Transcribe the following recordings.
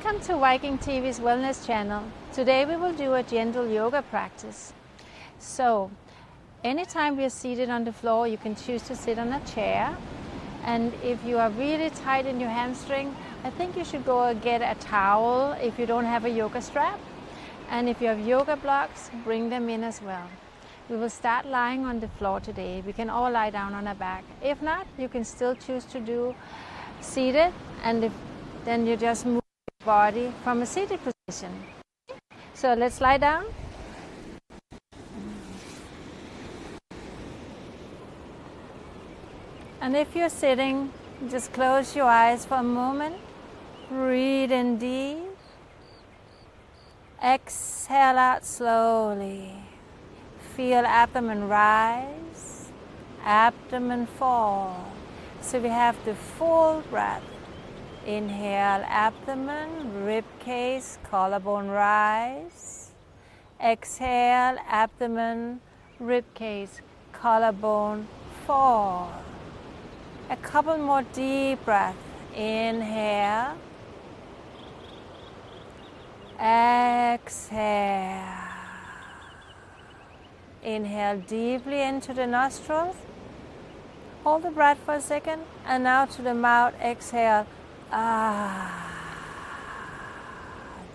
Welcome to Viking.TV's Wellness channel. Today we will do a gentle yoga practice. So, anytime we are seated on the floor, you can choose to sit on a chair. And if you are really tight in your hamstring, I think you should go get a towel if you don't have a yoga strap. And if you have yoga blocks, bring them in as well. We will start lying on the floor today. We can all lie down on our back. If not, you can still choose to do seated, and then you just move your body from a seated position. So let's lie down. And if you're sitting, just close your eyes for a moment. Breathe in deep. Exhale out slowly. Feel abdomen rise, abdomen fall. So we have the full breath. Inhale, abdomen, rib cage, collarbone rise. Exhale, abdomen, rib cage, collarbone fall. A couple more deep breaths. Inhale. Exhale. Inhale deeply into the nostrils. Hold the breath for a second. And now to the mouth, exhale.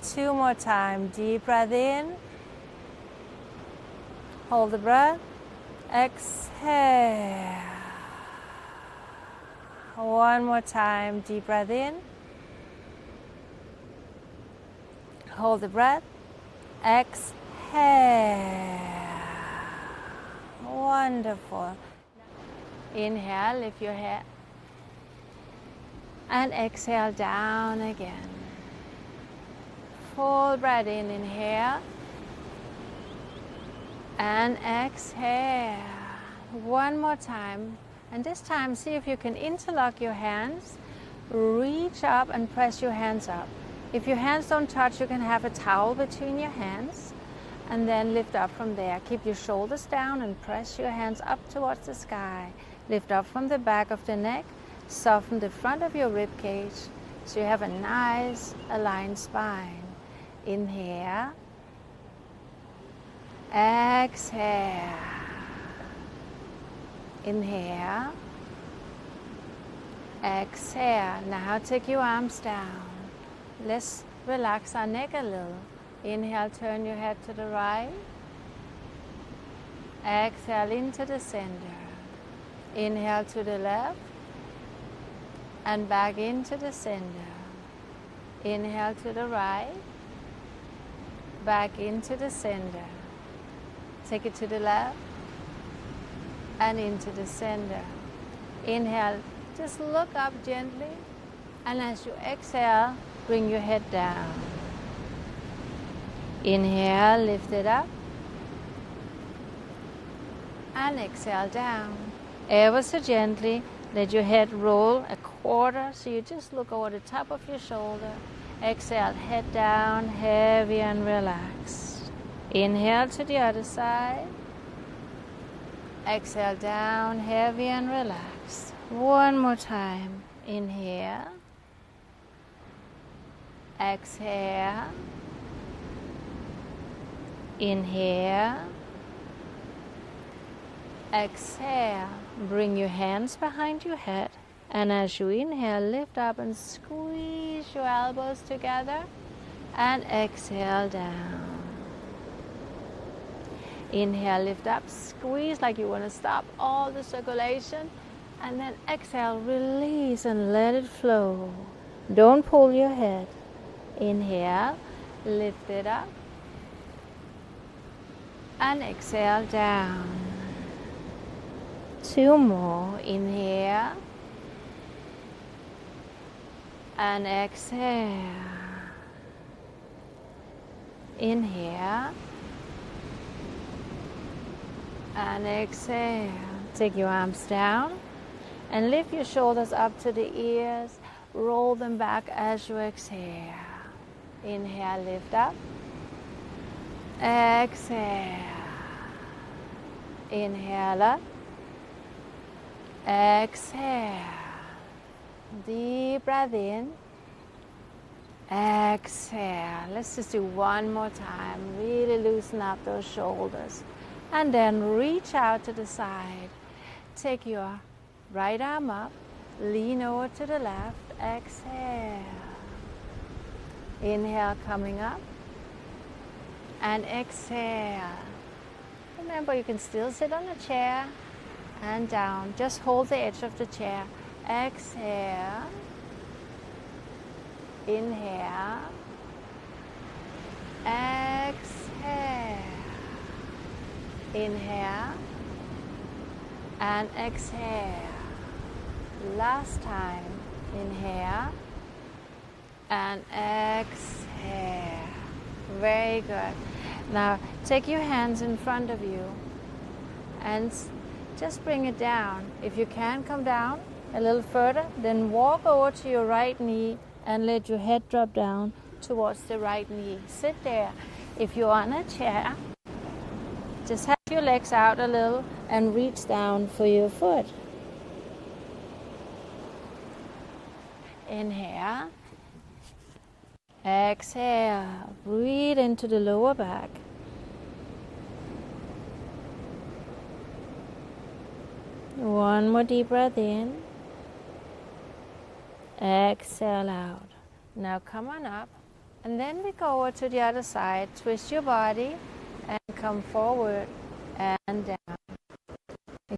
Two more times. Deep breath in. Hold the breath. Exhale. One more time. Deep breath in. Hold the breath. Exhale. Wonderful. Inhale, lift your head. And exhale down again. Full breath in, inhale. And exhale. One more time. And this time, see if you can interlock your hands. Reach up and press your hands up. If your hands don't touch, you can have a towel between your hands. And then lift up from there. Keep your shoulders down and press your hands up towards the sky. Lift up from the back of the neck. Soften the front of your rib cage so you have a nice aligned spine. Inhale. Exhale. Inhale. Exhale. Now take your arms down. Let's relax our neck a little. Inhale, turn your head to the right. Exhale into the center. Inhale to the left. And back into the center. Inhale to the right. Back into the center. Take it to the left. And into the center. Inhale, just look up gently. And as you exhale, bring your head down. Inhale, lift it up. And exhale down. Ever so gently, let your head roll a quarter so you just look over the top of your shoulder. Exhale, head down, heavy and relaxed. Inhale to the other side. Exhale down, heavy and relaxed. One more time. Inhale. Exhale. Inhale. Exhale. Bring your hands behind your head. And as you inhale, lift up and squeeze your elbows together. And exhale down. Inhale, lift up, squeeze like you want to stop all the circulation. And then exhale, release and let it flow. Don't pull your head. Inhale, lift it up. And exhale down. Two more. Inhale. And exhale. Inhale. And exhale. Take your arms down. And lift your shoulders up to the ears. Roll them back as you exhale. Inhale, lift up. Exhale. Inhale up. Exhale. Deep breath in. Exhale. Let's just do one more time. Really loosen up those shoulders. And then reach out to the side. Take your right arm up. Lean over to the left. Exhale. Inhale, coming up. And exhale. Remember, you can still sit on a chair and down. Just hold the edge of the chair. Exhale. Inhale. Exhale. Inhale. And exhale. Last time. Inhale. And exhale. Very good. Now take your hands in front of you and just bring it down. If you can come down a little further, then walk over to your right knee and let your head drop down towards the right knee. Sit there. If you're on a chair, just have your legs out a little and reach down for your foot. Inhale. Exhale. Breathe into the lower back. One more deep breath in. Exhale out. Now come on up. And then we go over to the other side. Twist your body and come forward and down. If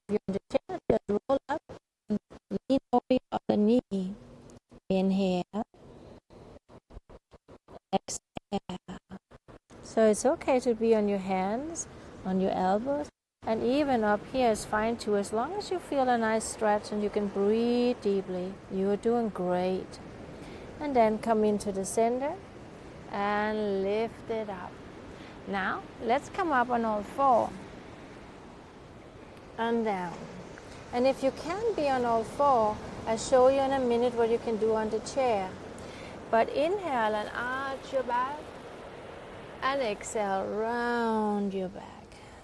you're on the chair, just roll up and lean over your other knee. Inhale. Exhale. So it's okay to be on your hands, on your elbows, and even up here is fine too, as long as you feel a nice stretch and you can breathe deeply. You're doing great. And then come into the center and lift it up. Now let's come up on all four and down. And if you can't be on all four, I'll show you in a minute what you can do on the chair. But inhale and arch your back, and exhale, round your back.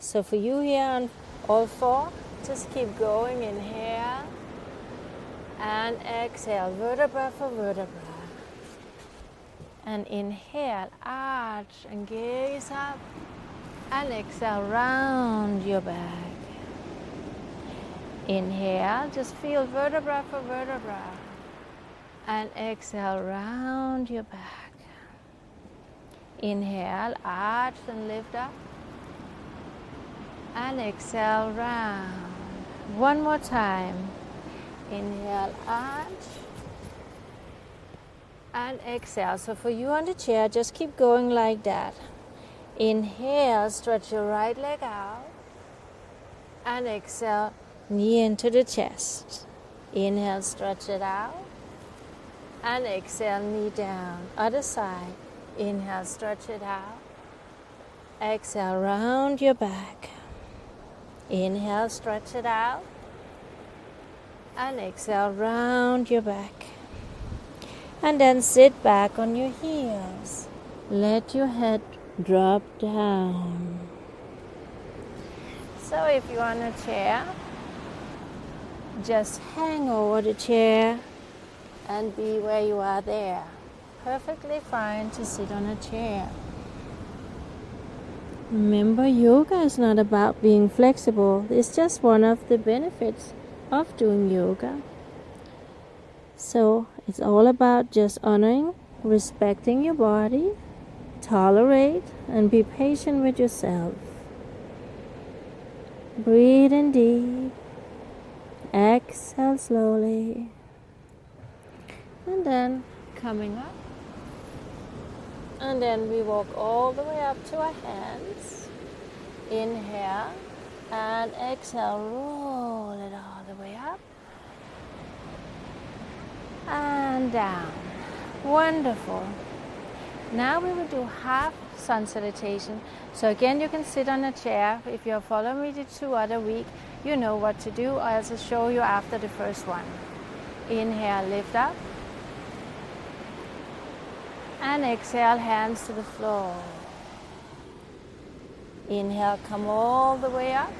So for you here on all four, just keep going. Inhale and exhale, vertebra for vertebra. And inhale, arch and gaze up, and exhale, round your back. Inhale, just feel vertebra for vertebra. And exhale, round your back. Inhale, arch and lift up. And exhale, round. One more time. Inhale, arch. And exhale. So for you on the chair, just keep going like that. Inhale, stretch your right leg out. And exhale, knee into the chest. Inhale, stretch it out. And exhale, knee down. Other side. Inhale, stretch it out. Exhale, round your back. Inhale, stretch it out. And exhale, round your back. And then sit back on your heels. Let your head drop down. So if you're on a chair, just hang over the chair and be where you are there. Perfectly fine to sit on a chair. Remember, yoga is not about being flexible. It's just one of the benefits of doing yoga. So it's all about just honoring, respecting your body, tolerate, and be patient with yourself. Breathe in deep. Exhale slowly. And then coming up. And then we walk all the way up to our hands. Inhale and exhale. Roll it all the way up. And down. Wonderful. Now we will do half sun salutation. So again, you can sit on a chair. If you're following me the 2 other week, you know what to do. I'll just show you after the first one. Inhale, lift up. And exhale, hands to the floor. Inhale, come all the way up.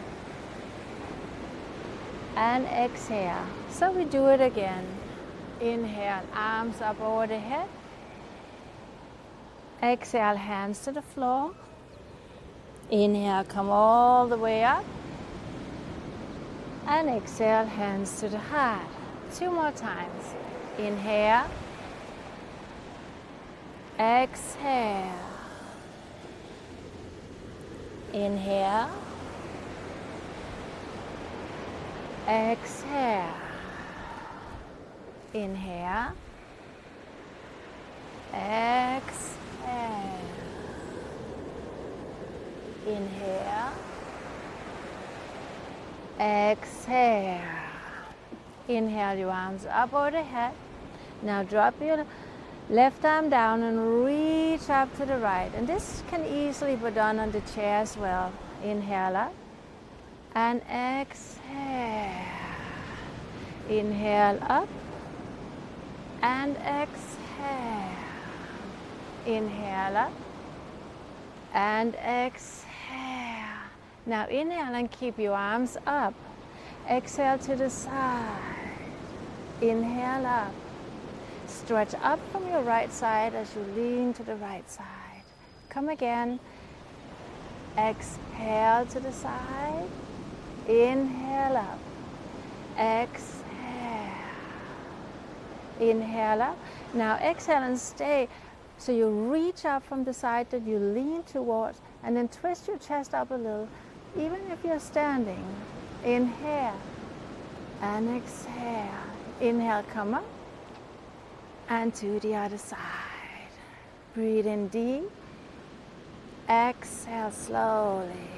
And exhale. So we do it again. Inhale, arms up over the head. Exhale, hands to the floor. Inhale, come all the way up. And exhale, hands to the heart. 2 more times. Inhale. Exhale. Inhale. Exhale. Inhale. Exhale. Inhale. Exhale. Inhale your arms up over the head. Now drop your left arm down and reach up to the right. And this can easily be done on the chair as well. Inhale up and exhale. Inhale up and exhale. Inhale up and exhale. Now inhale and keep your arms up. Exhale to the side. Inhale up. Stretch up from your right side as you lean to the right side. Come again. Exhale to the side. Inhale up. Exhale. Inhale up. Now exhale and stay. So you reach up from the side that you lean towards and then twist your chest up a little, even if you're standing. Inhale and exhale. Inhale, come up and to the other side. Breathe in deep. Exhale slowly.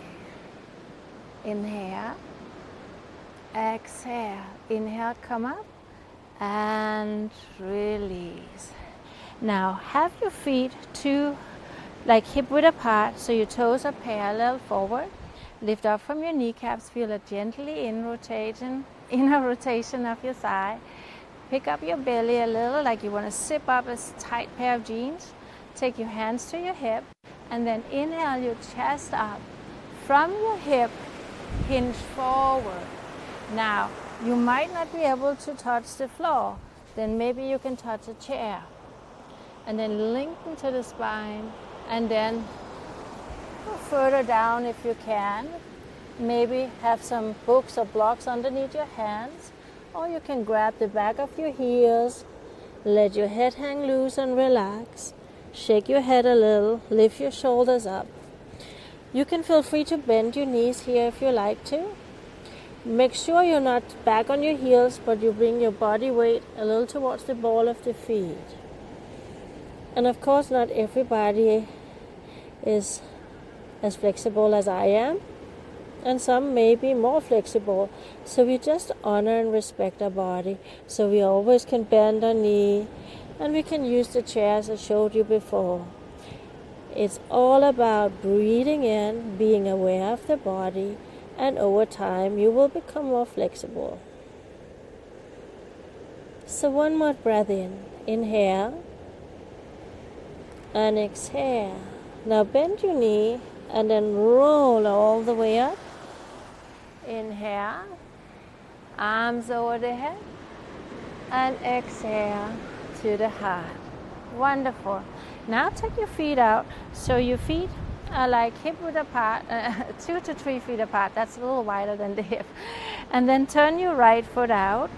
Inhale. Exhale. Inhale, come up and release. Now have your feet like hip width apart, so your toes are parallel forward. Lift up from your kneecaps, feel a gently inner rotation of your thigh. Pick up your belly a little, like you want to zip up a tight pair of jeans. Take your hands to your hip, and then inhale your chest up. From your hip, hinge forward. Now, you might not be able to touch the floor. Then maybe you can touch a chair. And then lengthen to the spine, and then go further down if you can. Maybe have some books or blocks underneath your hands, or you can grab the back of your heels, let your head hang loose and relax. Shake your head a little, lift your shoulders up. You can feel free to bend your knees here if you like to. Make sure you're not back on your heels, but you bring your body weight a little towards the ball of the feet. And of course, not everybody is as flexible as I am, and some may be more flexible. So we just honor and respect our body. So we always can bend our knee, and we can use the chair as I showed you before. It's all about breathing in, being aware of the body, and over time you will become more flexible. So one more breath in. Inhale. And exhale. Now bend your knee and then roll all the way up. Inhale. Arms over the head. And exhale to the heart. Wonderful. Now take your feet out. So your feet are like hip width apart, 2 to 3 feet apart. That's a little wider than the hip. And then turn your right foot out.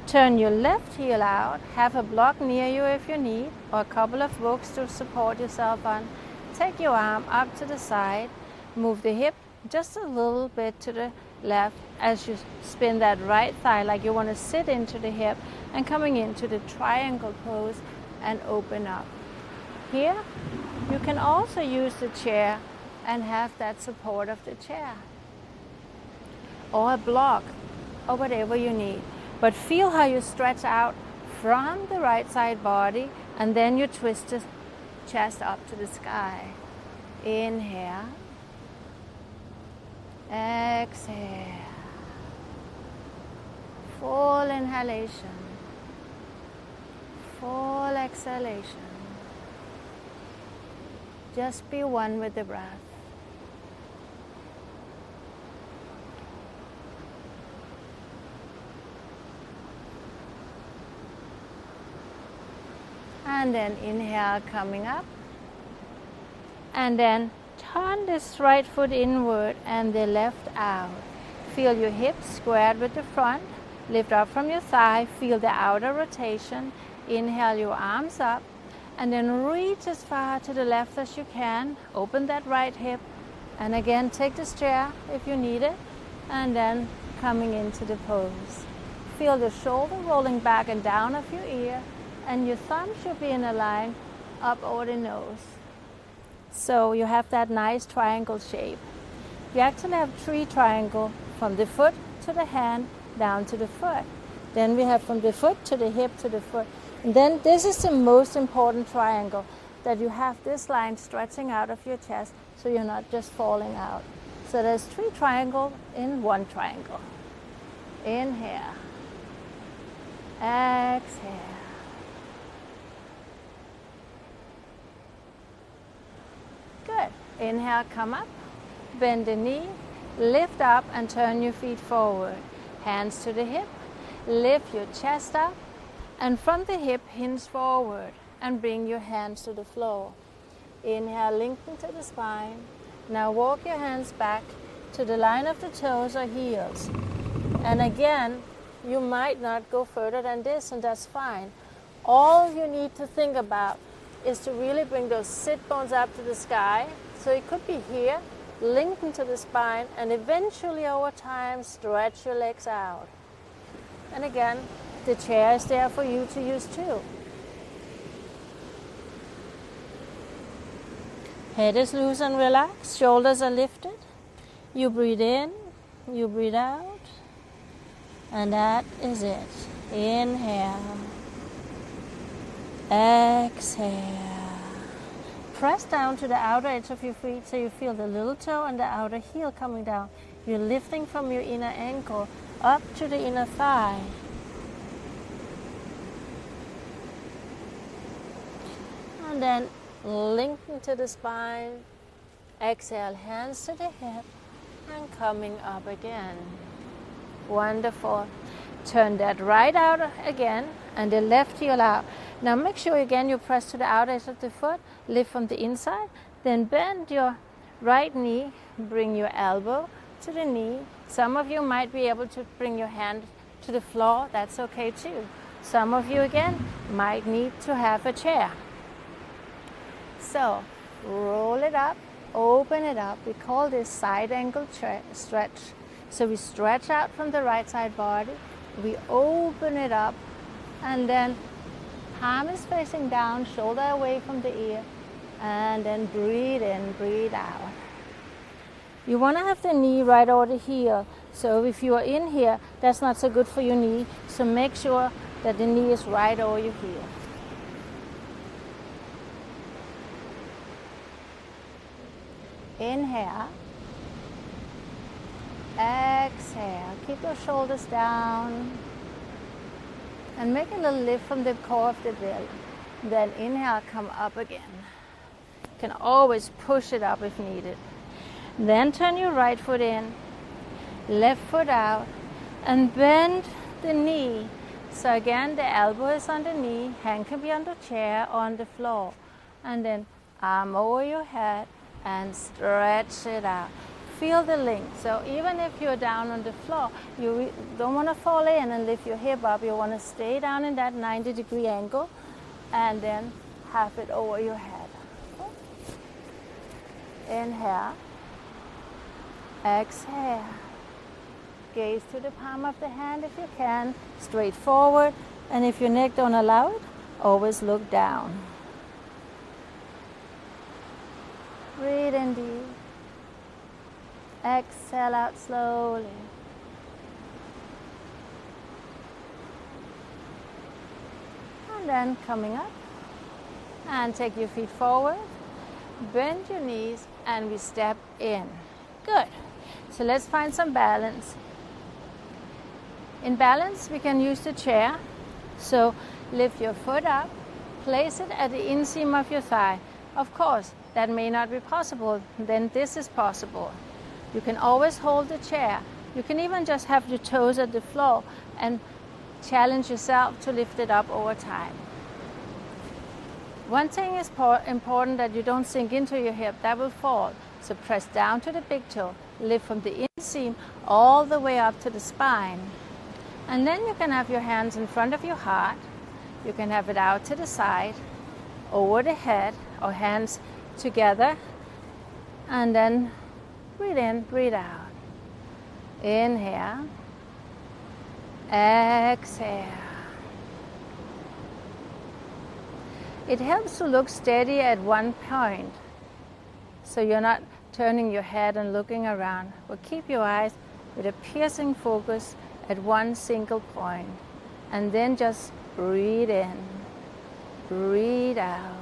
Turn your left heel out. Have a block near you if you need, or a couple of books to support yourself on. Take your arm up to the side. Move the hip just a little bit to the left as you spin that right thigh like you want to sit into the hip, and coming into the triangle pose and open up. Here, you can also use the chair and have that support of the chair, or a block, or whatever you need. But feel how you stretch out from the right side body, and then you twist the chest up to the sky. Inhale. Exhale. Full inhalation. Full exhalation. Just be one with the breath. And then inhale, coming up. And then turn this right foot inward and the left out. Feel your hips squared with the front. Lift up from your thigh. Feel the outer rotation. Inhale your arms up. And then reach as far to the left as you can. Open that right hip. And again, take this chair if you need it. And then coming into the pose. Feel the shoulder rolling back and down of your ear. And your thumb should be in a line up over the nose. So you have that nice triangle shape. You actually have 3 triangles from the foot to the hand down to the foot. Then we have from the foot to the hip to the foot. And then this is the most important triangle, that you have this line stretching out of your chest so you're not just falling out. So there's 3 triangles in 1 triangle. Inhale. Exhale. Good. Inhale, come up. Bend the knee. Lift up and turn your feet forward. Hands to the hip. Lift your chest up. And from the hip, hinge forward and bring your hands to the floor. Inhale, lengthen to the spine. Now walk your hands back to the line of the toes or heels. And again, you might not go further than this, and that's fine. All you need to think about is to really bring those sit bones up to the sky. So it could be here, lengthen to the spine, and eventually over time, stretch your legs out. And again, the chair is there for you to use too. Head is loose and relaxed, shoulders are lifted. You breathe in, you breathe out, and that is it. Inhale, exhale. Press down to the outer edge of your feet so you feel the little toe and the outer heel coming down. You're lifting from your inner ankle up to the inner thigh. And then lengthen to the spine. Exhale, hands to the hip and coming up again. Wonderful. Turn that right out again and the left heel out. Now make sure again you press to the outer edge of the foot, lift from the inside, then bend your right knee, bring your elbow to the knee. Some of you might be able to bring your hand to the floor, that's okay too. Some of you again might need to have a chair. So roll it up, open it up. We call this side angle stretch. So we stretch out from the right side body, we open it up, and then palm is facing down, shoulder away from the ear, and then breathe in, breathe out. You want to have the knee right over the heel. So if you are in here, that's not so good for your knee. So make sure that the knee is right over your heel. Inhale. Exhale. Keep those shoulders down. And make a little lift from the core of the belly. Then inhale, come up again. You can always push it up if needed. Then turn your right foot in, left foot out, and bend the knee. So again, the elbow is on the knee, hand can be on the chair or on the floor. And then arm over your head and stretch it out. Feel the length. So even if you're down on the floor, you don't want to fall in and lift your hip up. You want to stay down in that 90-degree angle and then have it over your head. Inhale. Exhale. Gaze to the palm of the hand if you can, straight forward. And if your neck don't allow it, always look down. Breathe in deep. Exhale out slowly. And then coming up. And take your feet forward. Bend your knees and we step in. Good. So let's find some balance. In balance, we can use the chair. So lift your foot up. Place it at the inseam of your thigh. Of course, that may not be possible. Then this is possible. You can always hold the chair. You can even just have your toes at the floor and challenge yourself to lift it up over time. One thing is important, that you don't sink into your hip, that will fall. So press down to the big toe, lift from the inseam all the way up to the spine. And then you can have your hands in front of your heart. You can have it out to the side, over the head, or hands together. And then breathe in, breathe out. Inhale, exhale. It helps to look steady at one point, so you're not turning your head and looking around, but keep your eyes with a piercing focus at one single point. And then just breathe in, breathe out,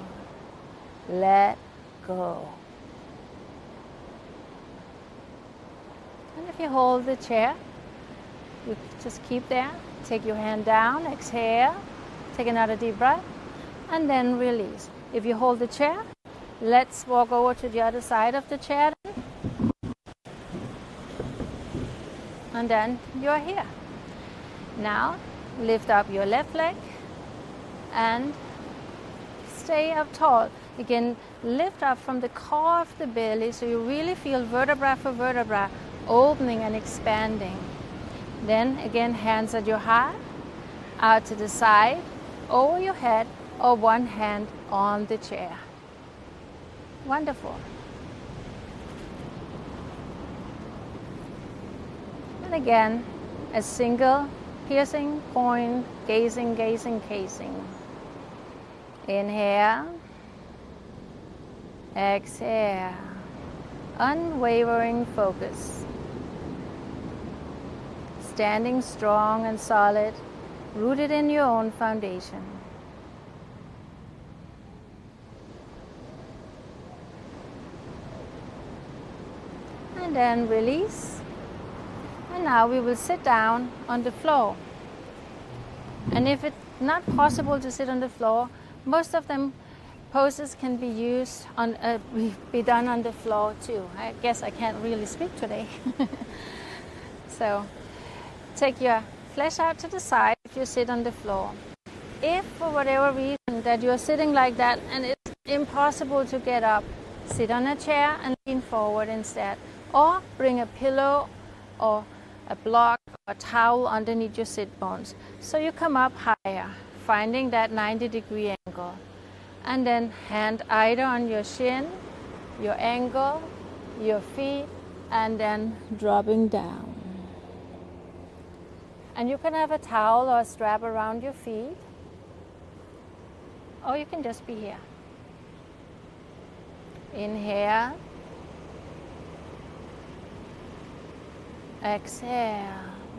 let go. And if you hold the chair, you just keep there. Take your hand down, exhale, take another deep breath, and then release. If you hold the chair, let's walk over to the other side of the chair. And then you're here. Now, lift up your left leg and stay up tall. Again, lift up from the core of the belly so you really feel vertebra for vertebra opening and expanding. Then again, hands at your heart, out to the side, over your head, or one hand on the chair. Wonderful. And again, a single piercing point, gazing, gazing, gazing. Inhale, exhale, unwavering focus. Standing strong and solid, rooted in your own foundation. And then release. And now we will sit down on the floor. And if it's not possible to sit on the floor, most of them poses can be used on be done on the floor too. I guess I can't really speak today. So take your flesh out to the side if you sit on the floor. If for whatever reason that you're sitting like that and it's impossible to get up, sit on a chair and lean forward instead. Or bring a pillow or a block or a towel underneath your sit bones. So you come up higher, finding that 90-degree angle. And then hand either on your shin, your ankle, your feet, and then dropping down. And you can have a towel or a strap around your feet, or you can just be here. Inhale. Exhale.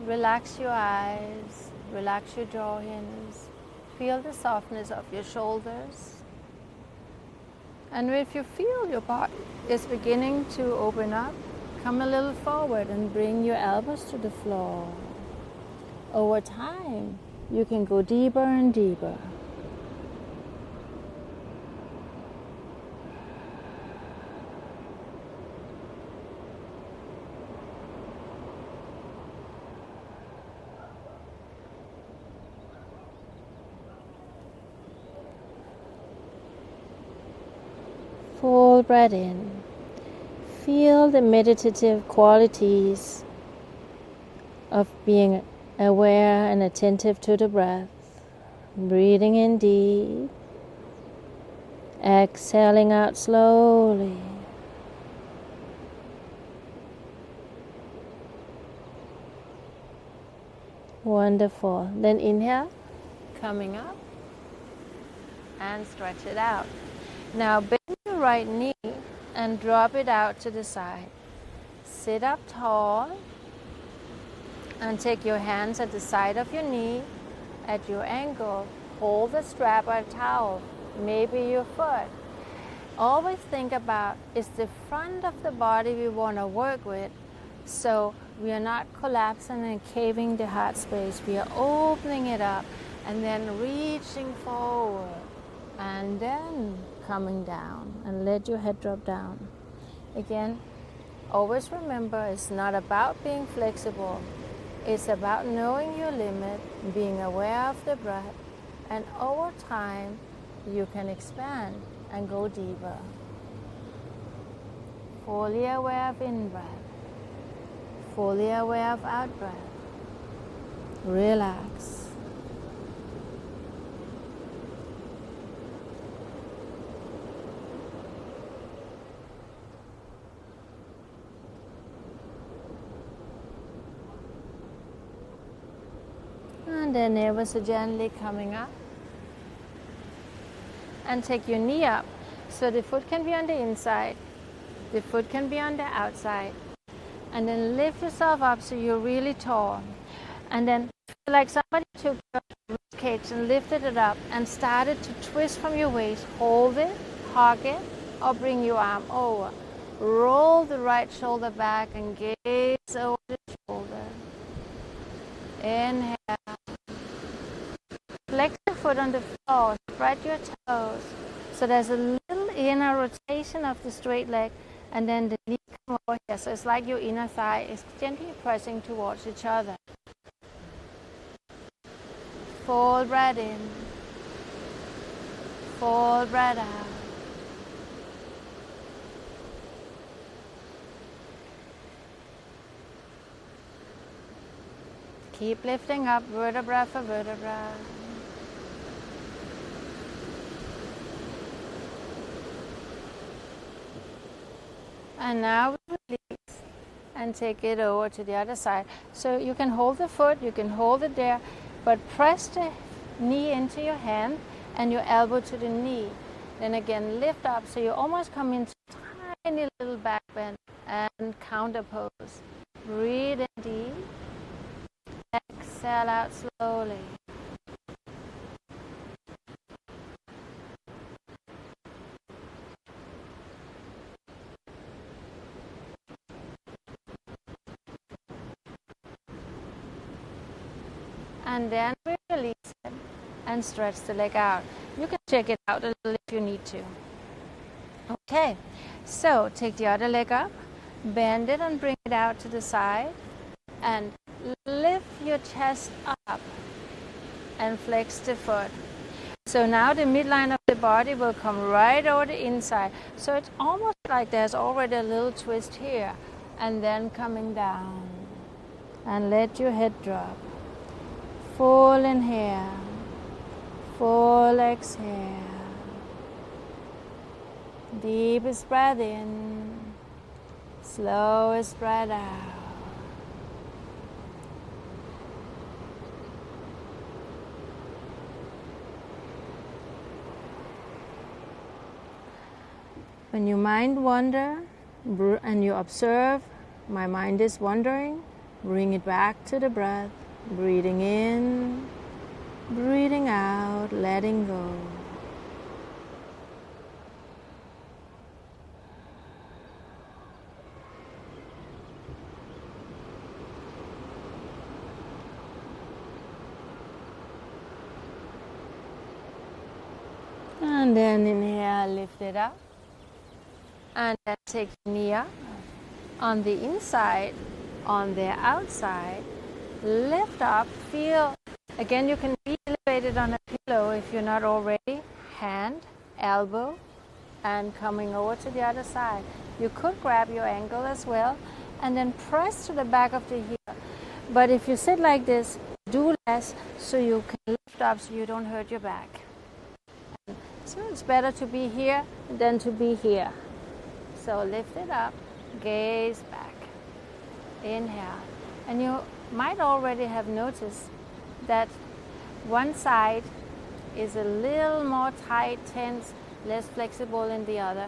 Relax your eyes, relax your jaw hinges. Feel the softness of your shoulders. And if you feel your body is beginning to open up, come a little forward and bring your elbows to the floor. Over time, you can go deeper and deeper. Full breath in. Feel the meditative qualities of being aware and attentive to the breath. Breathing in deep. Exhaling out slowly. Wonderful. Then inhale, coming up, and stretch it out. Now bend your right knee and drop it out to the side. Sit up tall and take your hands at the side of your knee, at your ankle. Hold the strap or towel, maybe your foot. Always think about, it's the front of the body we want to work with, so we are not collapsing and caving the heart space. We are opening it up and then reaching forward and then coming down, and let your head drop down. Again, always remember, it's not about being flexible. It's about knowing your limit, being aware of the breath, and over time, you can expand and go deeper. Fully aware of in-breath, fully aware of out-breath. Relax. And then ever so gently coming up. And take your knee up. So the foot can be on the inside. The foot can be on the outside. And then lift yourself up so you're really tall. And then feel like somebody took your rib cage and lifted it up and started to twist from your waist. Hold it, hug it, or bring your arm over. Roll the right shoulder back and gaze over the shoulder. Inhale. Flex the foot on the floor, spread your toes. So there's a little inner rotation of the straight leg, and then the knee come over here. So it's like your inner thigh is gently pressing towards each other. Full breath in. Full breath out. Keep lifting up vertebra for vertebra. And now we release and take it over to the other side. So you can hold the foot, you can hold it there, but press the knee into your hand and your elbow to the knee. Then again, lift up so you almost come into tiny little back bend and counter pose. Breathe in deep. Exhale out slowly. And then we release it and stretch the leg out. You can check it out a little if you need to. Okay, so take the other leg up, bend it and bring it out to the side, and lift your chest up and flex the foot. So now the midline of the body will come right over the inside. So it's almost like there's already a little twist here, and then coming down. And let your head drop. Full inhale, full exhale. Deepest breath in, slowest breath out. When your mind wanders and you observe, my mind is wandering, bring it back to the breath. Breathing in, breathing out, letting go. And then inhale, lift it up. And then take your knee up on the inside, on the outside. Lift up, feel, again you can be elevated on a pillow if you're not already, hand, elbow, and coming over to the other side. You could grab your ankle as well, and then press to the back of the heel. But if you sit like this, do less so you can lift up so you don't hurt your back. So it's better to be here than to be here. So lift it up, gaze back, inhale, and you might already have noticed that one side is a little more tight, tense, less flexible than the other.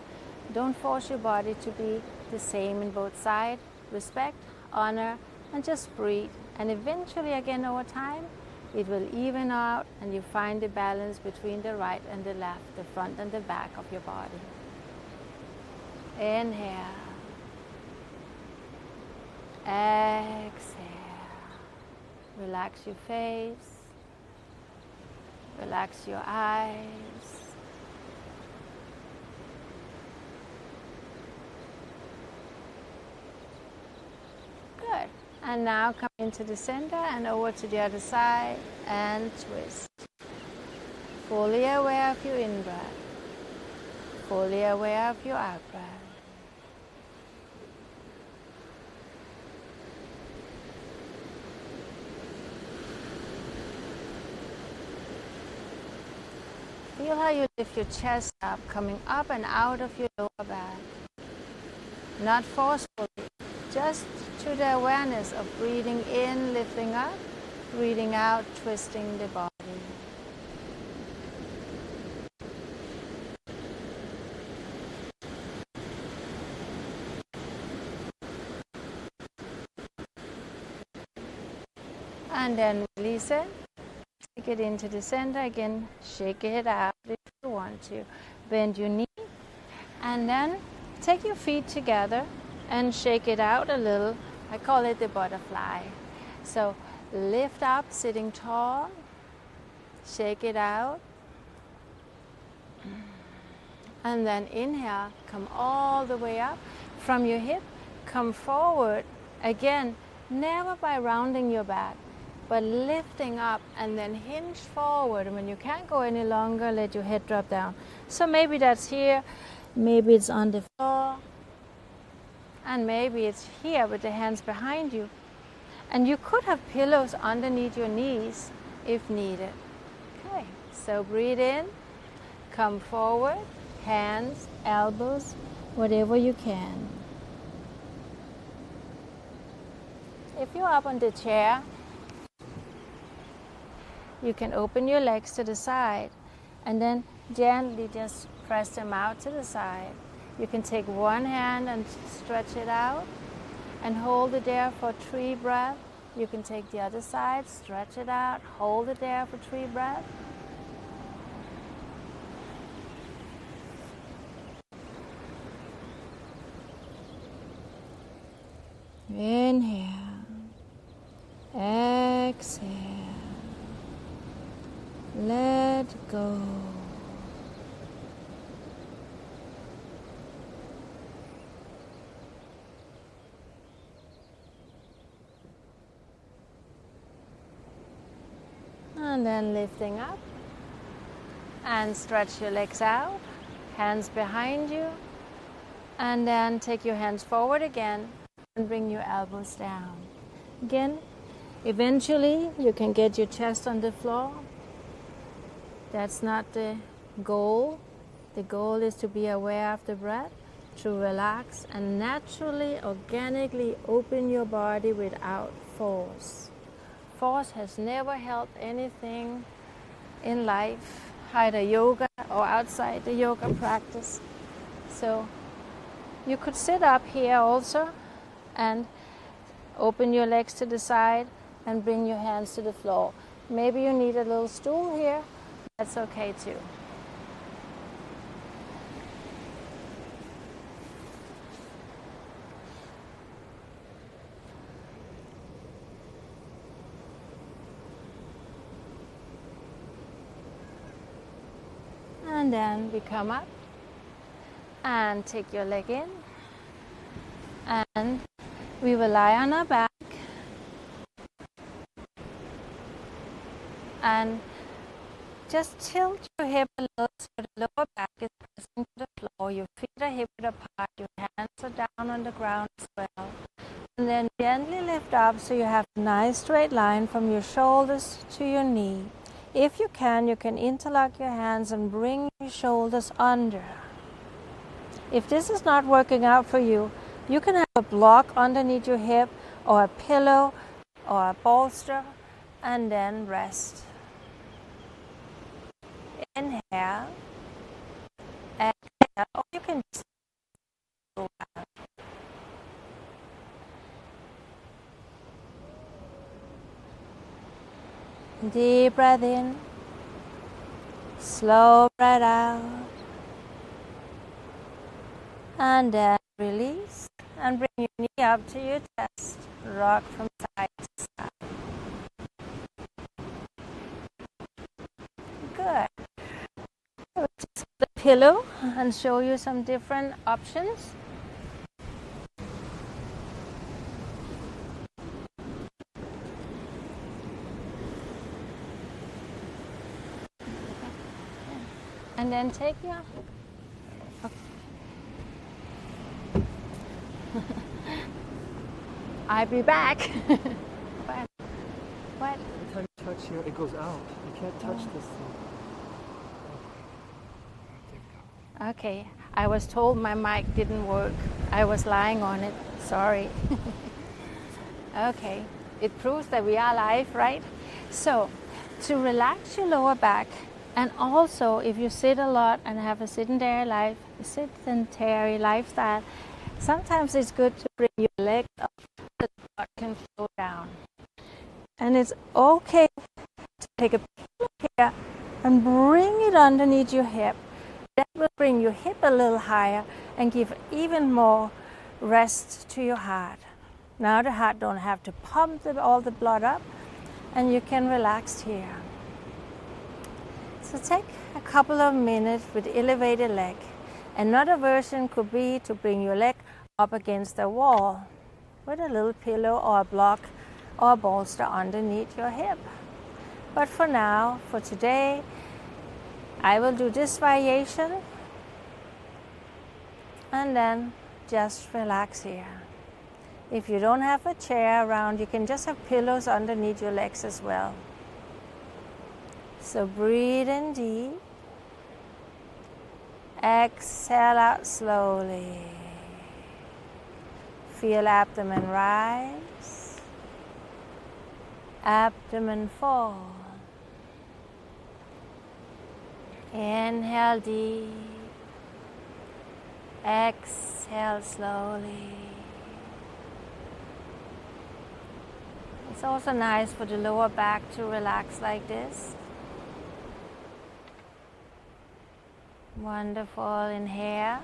Don't force your body to be the same in both sides. Respect, honor, and just breathe. And eventually, again, over time, it will even out and you find the balance between the right and the left, the front and the back of your body. Inhale. Exhale. Relax your face, relax your eyes. Good. And now come into the center and over to the other side and twist. Fully aware of your in-breath. Fully aware of your out-breath. Feel how you lift your chest up, coming up and out of your lower back. Not forcefully, just to the awareness of breathing in, lifting up, breathing out, twisting the body. And then release it. Take it into the center again. Shake it out if you want to. Bend your knee. And then take your feet together and shake it out a little. I call it the butterfly. So lift up, sitting tall. Shake it out. And then inhale. Come all the way up. From your hip, come forward. Again, never by rounding your back, but lifting up and then hinge forward. And when you can't go any longer, let your head drop down. So maybe that's here, maybe it's on the floor, and maybe it's here with the hands behind you. And you could have pillows underneath your knees if needed. Okay, so breathe in, come forward, hands, elbows, whatever you can. If you're up on the chair, you can open your legs to the side and then gently just press them out to the side. You can take one hand and stretch it out and hold it there for 3 breaths. You can take the other side, stretch it out, hold it there for 3 breaths. Inhale, exhale, let go. And then lifting up and stretch your legs out, hands behind you, and then take your hands forward again and bring your elbows down. Again, eventually you can get your chest on the floor. That's not the goal. The goal is to be aware of the breath, to relax and naturally, organically open your body without force. Force has never helped anything in life, either yoga or outside the yoga practice. So you could sit up here also and open your legs to the side and bring your hands to the floor. Maybe you need a little stool here. That's okay too. And then we come up and take your leg in, and we will lie on our back and just tilt your hip a little so the lower back is pressing to the floor. Your feet are hip width apart, your hands are down on the ground as well. And then gently lift up so you have a nice straight line from your shoulders to your knee. If you can interlock your hands and bring your shoulders under. If this is not working out for you, you can have a block underneath your hip or a pillow or a bolster and then rest. Inhale, exhale, or you can just go out. Deep breath in, slow breath out, and then release and bring your knee up to your chest. Rock from side to side. Good. We'll just put the pillow and show you some different options. And then take your... I'll be back. What? What? Every time you touch here, it goes out. You can't touch this thing. Okay, I was told my mic didn't work. I was lying on it. Sorry. Okay, it proves that we are live, right? So, to relax your lower back, and also if you sit a lot and have a sedentary lifestyle, sometimes it's good to bring your leg up so the butt can flow down. And it's okay to take a pillow here and bring it underneath your hip. That will bring your hip a little higher and give even more rest to your heart. Now the heart don't have to pump all the blood up, and you can relax here. So take a couple of minutes with elevated leg. Another version could be to bring your leg up against the wall with a little pillow or a block or a bolster underneath your hip. But for now, for today, I will do this variation and then just relax here. If you don't have a chair around, you can just have pillows underneath your legs as well. So breathe in deep. Exhale out slowly. Feel abdomen rise. Abdomen fall. Inhale deep. Exhale slowly. It's also nice for the lower back to relax like this. Wonderful. Inhale.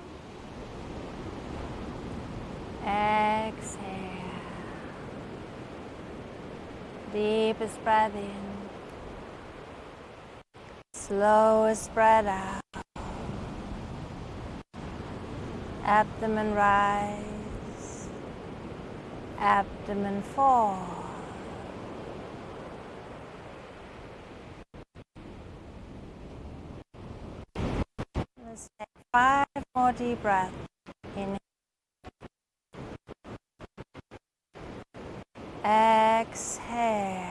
Exhale. Deepest breath in. Slowest breath out. Abdomen rise. Abdomen fall. Let's take 5 more deep breaths. Inhale. Exhale.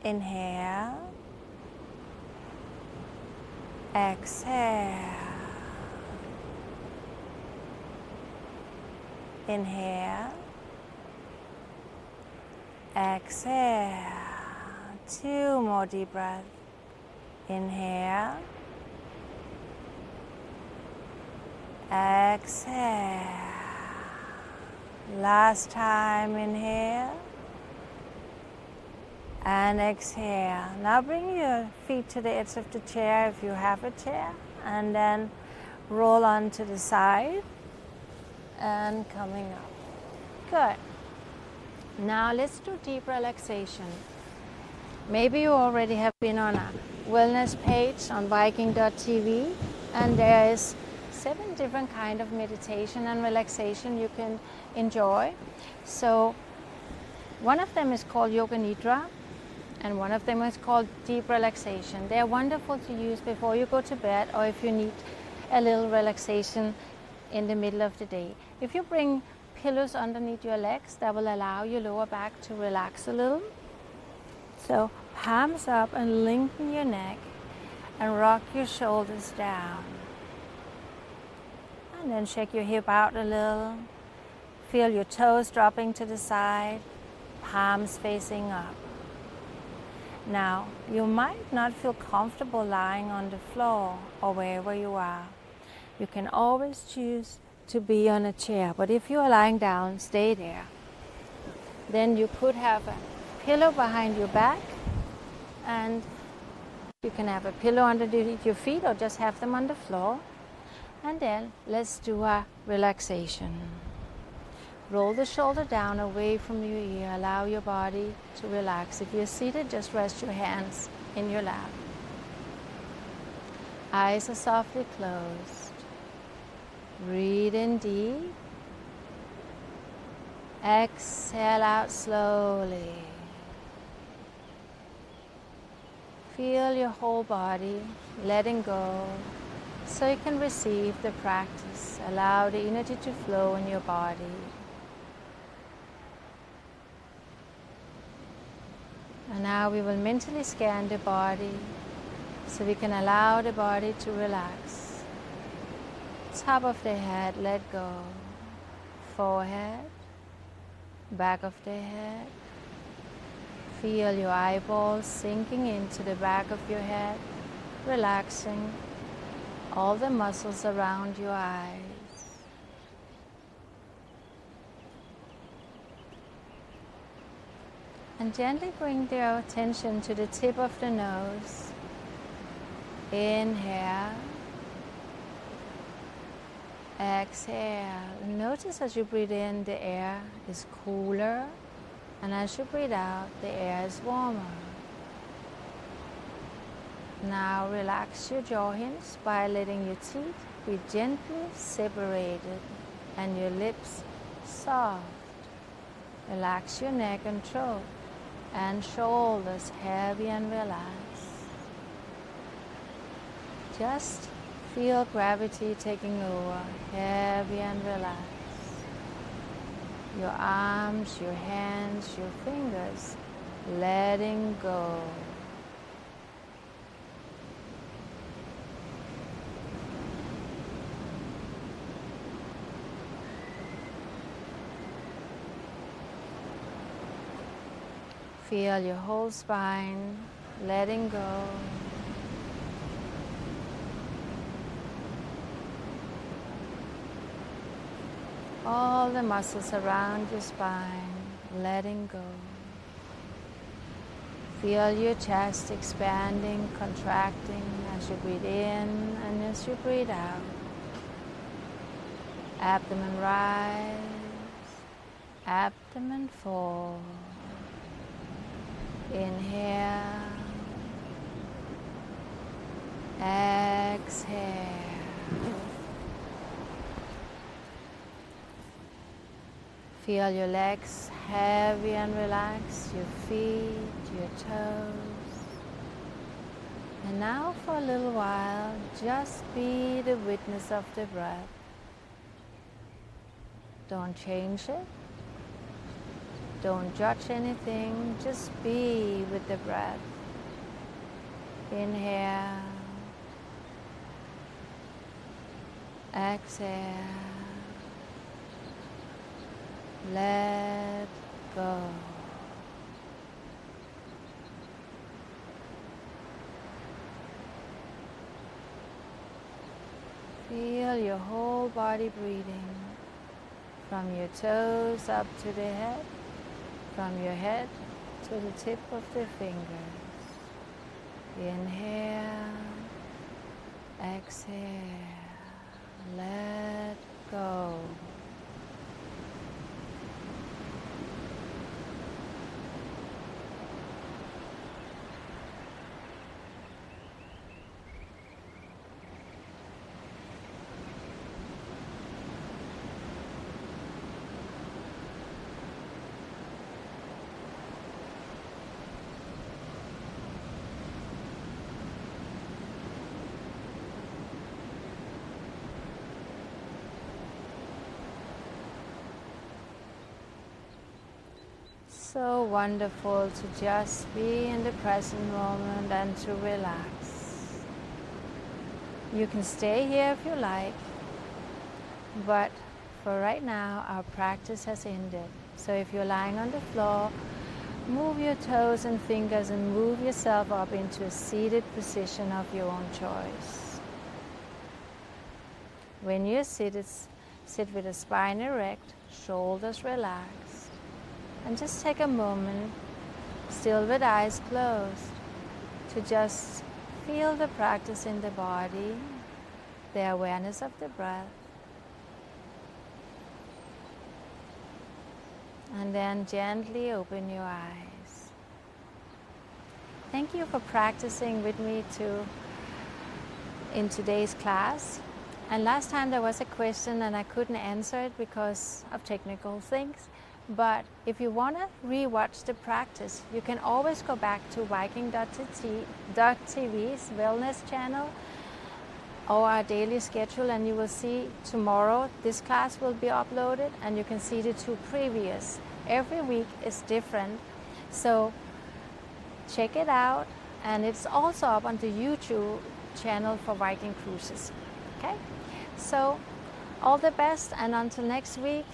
Inhale. Exhale. Inhale. Exhale. 2 more deep breaths. Inhale. Exhale. Last time, inhale. And exhale. Now bring your feet to the edge of the chair if you have a chair. And then roll onto the side. And coming up. Good. Now let's do deep relaxation. Maybe you already have been on a wellness page on Viking.TV, and there is 7 different kind of meditation and relaxation you can enjoy. So one of them is called Yoga Nidra, and one of them is called deep relaxation. They are wonderful to use before you go to bed, or if you need a little relaxation in the middle of the day. If you bring pillows underneath your legs, that will allow your lower back to relax a little. So palms up and lengthen your neck and rock your shoulders down. And then shake your hip out a little. Feel your toes dropping to the side, palms facing up. Now, you might not feel comfortable lying on the floor or wherever you are. You can always choose to be on a chair, but if you are lying down, stay there. Then you could have a pillow behind your back, and you can have a pillow underneath your feet or just have them on the floor. And then let's do a relaxation. Roll the shoulder down away from your ear. Allow your body to relax. If you're seated, just rest your hands in your lap. Eyes are softly closed. Breathe in deep. Exhale out slowly. Feel your whole body letting go so you can receive the practice. Allow the energy to flow in your body. And now we will mentally scan the body so we can allow the body to relax. Top of the head, let go. Forehead, back of the head. Feel your eyeballs sinking into the back of your head, relaxing all the muscles around your eyes. And gently bring your attention to the tip of the nose. Inhale. Exhale. Notice as you breathe in, the air is cooler, and as you breathe out, the air is warmer. Now relax your jaw hinge by letting your teeth be gently separated and your lips soft. Relax your neck and throat and shoulders heavy and relaxed. Just feel gravity taking over, heavy and relaxed. Your arms, your hands, your fingers, letting go. Feel your whole spine letting go. All the muscles around your spine letting go. Feel your chest expanding, contracting as you breathe in and as you breathe out. Abdomen rise, abdomen fall. Inhale, exhale. Feel your legs heavy and relaxed, your feet, your toes. And now for a little while, just be the witness of the breath. Don't change it. Don't judge anything, just be with the breath. Inhale, exhale, let go. Feel your whole body breathing, from your toes up to the head, from your head to the tip of the fingers. Inhale, exhale, let go. So wonderful to just be in the present moment and to relax. You can stay here if you like, but for right now our practice has ended. So if you're lying on the floor, move your toes and fingers and move yourself up into a seated position of your own choice. When you're seated, sit with the spine erect, shoulders relaxed. And just take a moment, still with eyes closed, to just feel the practice in the body, the awareness of the breath. And then gently open your eyes. Thank you for practicing with me in today's class. And last time there was a question and I couldn't answer it because of technical things. But if you want to re-watch the practice, you can always go back to Viking.TV's wellness channel or our daily schedule, and you will see tomorrow this class will be uploaded, and you can see the 2 previous. Every week is different, so check it out, and it's also up on the YouTube channel for Viking Cruises. Okay, so all the best, and until next week,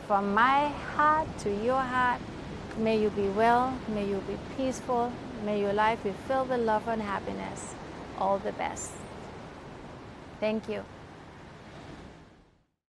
from my heart to your heart, may you be well, may you be peaceful, may your life be filled with love and happiness. All the best. Thank you.